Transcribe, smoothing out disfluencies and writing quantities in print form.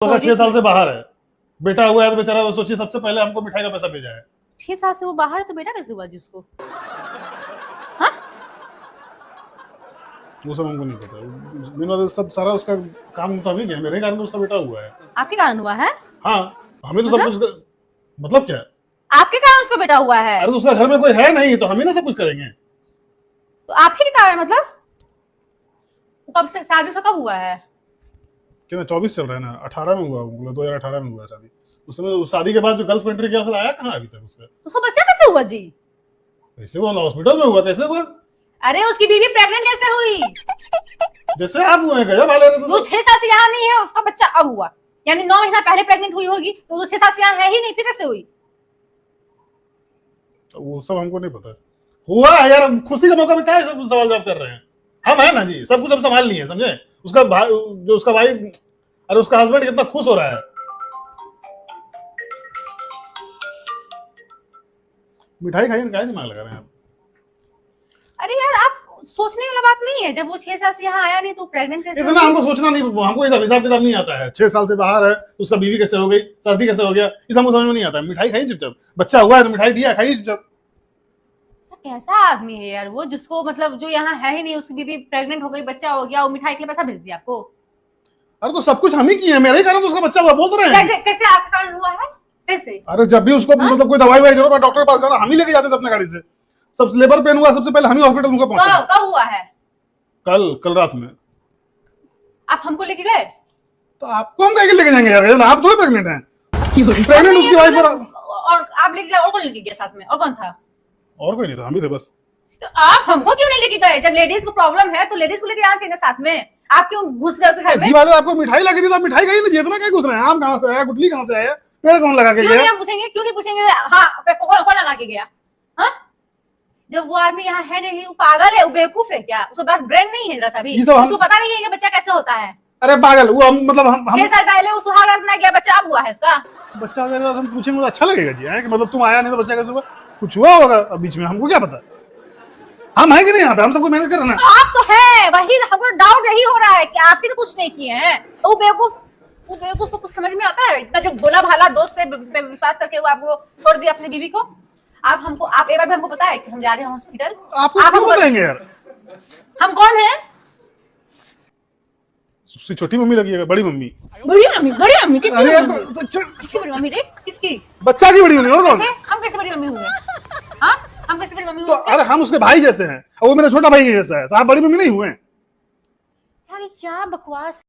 तो 6 साल से बाहर है, बेटा हुआ है तो बेचारा वो सोचिए सबसे पहले हमको मिठाई का पैसा भेजा है। 6 साल से वो बाहर है तो बेटा कैसे हुआ जिसको? हाँ? वो सब हमको नहीं पता, बिना सब सारा उसका काम मुताबिक है, मेरे कारण तो उसका बेटा हुआ है। आपके कारण हुआ है? हाँ, हमें तो सब कुछ मतलब क्या है? आपके कारण उसका बेटा हुआ है? अरे तो उसका घर में कोई है नहीं तो हम ही ना सब कुछ करेंगे। तो आप ही के कारण मतलब? तो कब से शादी से कब हुआ है? क्या 24 चल रहा है ना, 18 में हुआ, 2018 में हुआ शादी। उस समय उस शादी के बाद जो गल्फ कंट्री गया आया कहाँ अभी तक उसका? तो उसको बच्चा कैसे हुआ जी? कैसे हुआ? हॉस्पिटल में हुआ, कैसे हुआ? अरे उसकी बीवी प्रेग्नेंट कैसे हुई? जैसे आप हुए गजब वाले ने वो 6 साल से यहाँ नहीं है, उसका बच्चा अब हुआ, यानी 9 महीना पहले प्रेग्नेंट हुई होगी, तो वो 6 साल से यहाँ है ही नहीं, फिर कैसे हुई? वो सब हमको नहीं पता। हुआ है यार, खुशी का मौका में क्या है सब सवाल जवाब कर रहे हैं? हम है ना जी, सब कुछ हम संभाल लिए, समझे? उसका भाई, जो उसका भाई, अरे उसका हस्बैंड कितना खुश हो रहा है। मिठाई खाइए, क्या दिमाग लगा रहे हैं आप? अरे यार आप सोचने वाला बात नहीं है, जब वो 6 साल से यहाँ आया नहीं तो प्रेग्नेंट कैसे इतना हमको सोचना नहीं, हमको हिसाब किताब नहीं आता है। 6 साल से बाहर है, उसका बीवी कैसे हो गई, शादी कैसे हो गया, इस हमको समझ में नहीं आता है। मिठाई खाइए चुपचाप, बच्चा हुआ है तो मिठाई दिया, खाइए चुपचाप। कैसा आदमी है यार वो, जिसको मतलब जो यहाँ है ही नहीं, उसकी बीवी प्रेग्नेंट हो गई, बच्चा हो गया, वो मिठाई के लिए पैसा भेज दिया आपको? अरे तो सब कुछ हम ही किए हैं, मेरे ही कारण तो उसका बच्चा हुआ, बोल तो रहे हैं। कैसे कैसे आपके कारण हुआ है? कैसे? अरे जब भी उसको मतलब कोई दवाई वाई जरूरत डॉक्टर के पास जाना, हम ही लेके जाते थे अपने गाड़ी से। सब लेबर पेन हुआ सबसे पहले हम ही हॉस्पिटल मुझे पहुंचे। कब हुआ है? कल रात में। आप हमको लेके गए? तो आपको हम कहीं लेके जाएंगे यार, आप थोड़ी प्रेग्नेंट हैं। प्रेग्नेंट उसकी वाइफ और आप लेके गए, और कौन लेके गया साथ में, और कौन था? और कोई नहीं था, हम ही थे बस। तो आप हमको क्यों नहीं लेके गए? जब लेडीज को प्रॉब्लम है तो लेडीज को लेके आते हैं ना साथ में, आप क्यों घुस गए उसके घर में? जी बात है, आपको मिठाई लगी थी तो आप मिठाई खाई ना, जितना क्या घुस रहे हैं? आम कहाँ से आया, गुटली कहाँ से आया, पेड़ कौन लगा के क्यों गया? नहीं हम पूछेंगे? क्यों नहीं पूछेंगे? हाँ, कौन लगा के गया? हाँ, जब वो आदमी यहाँ है नहीं, वो पागल है, वो बेवकूफ है क्या? उसके पास ब्रेन नहीं है जरा सा भी? उसको पता नहीं है कि बच्चा कैसे होता है? अरे पागल, वो हम मतलब हम 6 साल पहले वो सुहाग रात में गया, बच्चा अब हुआ है इसका। बच्चा अगर हम पूछेंगे तो अच्छा लगेगा जी, है कि मतलब तुम आया नहीं तो बच्चा कैसे हुआ? कुछ हुआ होगा बीच में, हमको क्या पता? हम है कि नहीं यहाँ पे, हम सबको मेहनत कर रहे हैं। आप तो है, वही हमको डाउट यही हो रहा है कि आप भी तो कुछ नहीं किए हैं। वो बेवकूफ को कुछ समझ में आता है? इतना जो भोला भाला दोस्त से विश्वास करके वो आपको छोड़ दिया अपनी बीवी को। आप एक बार भी हमको पता है कि हम जा रहे हैं हॉस्पिटल? आपको क्यों बताएंगे यार? हम कौन है? उसकी छोटी मम्मी लगी है, बड़ी मम्मी? बड़ी मम्मी किसकी? अरे किसकी बड़ी मम्मी रे? किसकी? बच्चा की बड़ी मम्मी और कौन? हम कैसे बड़ी मम्मी हुए? हाँ, हम कैसे बड़ी मम्मी तो हुए? अरे हम उसके भाई जैसे हैं और वो मेरा छोटा भाई के जैसा है, तो आप बड़ी मम्मी नहीं हुए? यार क्या बकवास